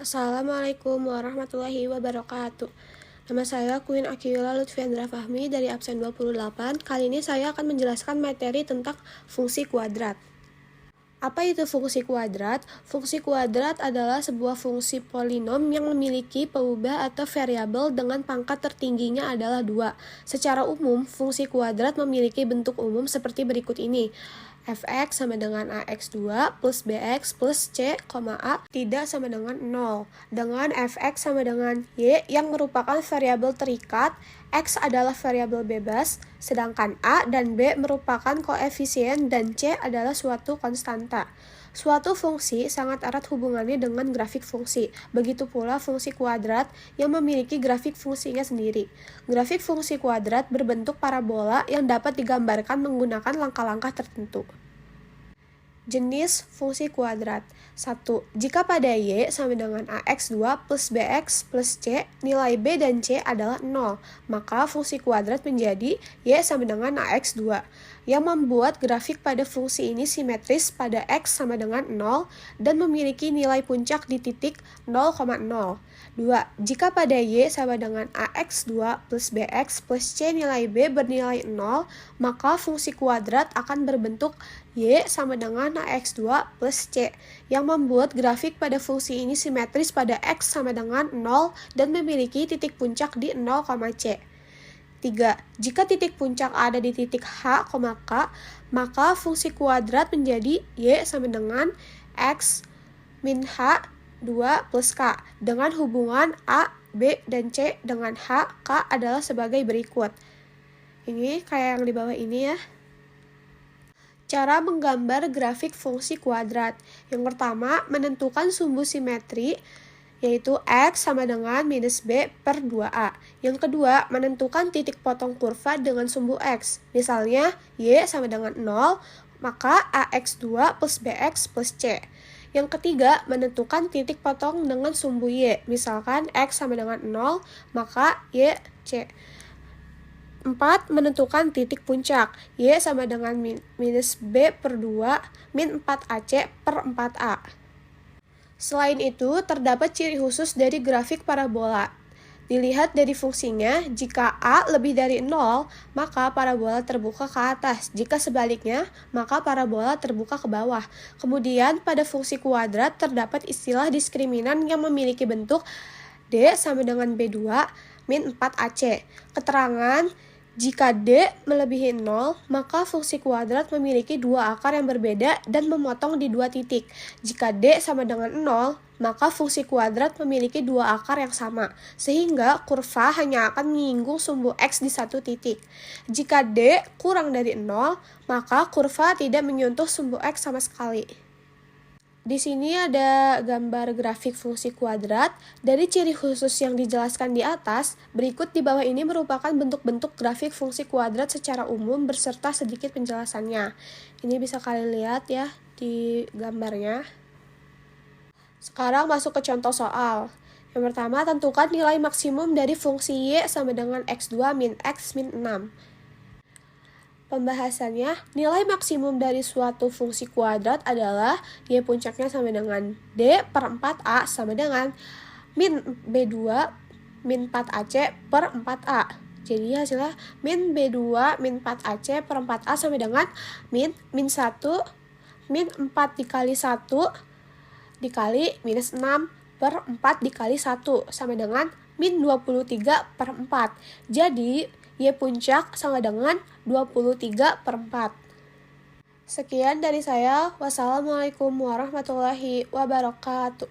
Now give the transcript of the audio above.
Assalamualaikum warahmatullahi wabarakatuh. Nama saya Queen Akila Lutfiandra Fahmi dari absen 28. Kali ini saya akan menjelaskan materi tentang fungsi kuadrat. Apa itu fungsi kuadrat? Fungsi kuadrat adalah sebuah fungsi polinom yang memiliki peubah atau variabel dengan pangkat tertingginya adalah 2. Secara umum, fungsi kuadrat memiliki bentuk umum seperti berikut ini. Fx sama dengan Ax2 plus Bx plus C, A tidak sama dengan 0. Dengan Fx sama dengan Y yang merupakan variabel terikat, X adalah variabel bebas, sedangkan A dan B merupakan koefisien dan C adalah suatu konstanta. Suatu fungsi sangat erat hubungannya dengan grafik fungsi. Begitu pula fungsi kuadrat yang memiliki grafik fungsinya sendiri. Grafik fungsi kuadrat berbentuk parabola yang dapat digambarkan menggunakan langkah-langkah tertentu. Jenis fungsi kuadrat. 1. Jika pada Y sama dengan Ax2 plus Bx plus C, nilai B dan C adalah 0, maka fungsi kuadrat menjadi Y sama dengan Ax2, yang membuat grafik pada fungsi ini simetris pada X sama dengan 0 dan memiliki nilai puncak di titik 0,0. 2. Jika pada Y sama dengan Ax2 plus Bx plus C nilai B bernilai 0, maka fungsi kuadrat akan berbentuk Y sama dengan Ax2 plus C, yang membuat grafik pada fungsi ini simetris pada X sama dengan 0 dan memiliki titik puncak di 0, C. 3. Jika titik puncak ada di titik H, K, maka fungsi kuadrat menjadi Y sama dengan X min H 2 plus K, dengan hubungan A, B, dan C dengan H, K adalah sebagai berikut. Ini kayak yang di bawah ini ya. Cara menggambar grafik fungsi kuadrat. Yang pertama, menentukan sumbu simetri, yaitu X sama dengan minus B per 2A. Yang kedua, menentukan titik potong kurva dengan sumbu X. Misalnya, Y sama dengan 0, maka Ax2 plus Bx plus C. Yang ketiga, menentukan titik potong dengan sumbu Y. Misalkan X sama dengan 0, maka Y, C. 4. Menentukan titik puncak. Y sama dengan minus B per 2 min 4AC per 4A. Selain itu, terdapat ciri khusus dari grafik parabola. Dilihat dari fungsinya, jika A lebih dari 0, maka parabola terbuka ke atas. Jika sebaliknya, maka parabola terbuka ke bawah. Kemudian, pada fungsi kuadrat terdapat istilah diskriminan yang memiliki bentuk D sama dengan B2 min 4AC. Keterangan, jika D melebihi 0, maka fungsi kuadrat memiliki dua akar yang berbeda dan memotong di dua titik. Jika D sama dengan 0, maka fungsi kuadrat memiliki dua akar yang sama, sehingga kurva hanya akan menyinggung sumbu X di satu titik. Jika D kurang dari 0, maka kurva tidak menyentuh sumbu X sama sekali. Di sini ada gambar grafik fungsi kuadrat. Dari ciri khusus yang dijelaskan di atas, berikut di bawah ini merupakan bentuk-bentuk grafik fungsi kuadrat secara umum berserta sedikit penjelasannya. Ini bisa kalian lihat ya di gambarnya. Sekarang masuk ke contoh soal. Yang pertama, tentukan nilai maksimum dari fungsi Y sama dengan X2 min X min 6. Pembahasannya, nilai maksimum dari suatu fungsi kuadrat adalah Y puncaknya sama dengan D per 4A sama dengan min B2 min 4AC per 4A. Jadi hasilnya min B2 min 4AC per 4A sama dengan min 1 min 4 dikali 1 dikali minus 6 per 4 dikali 1 sama dengan min 23 per 4. Jadi Y puncak sama dengan 23 per 4. Sekian dari saya. Wassalamualaikum warahmatullahi wabarakatuh.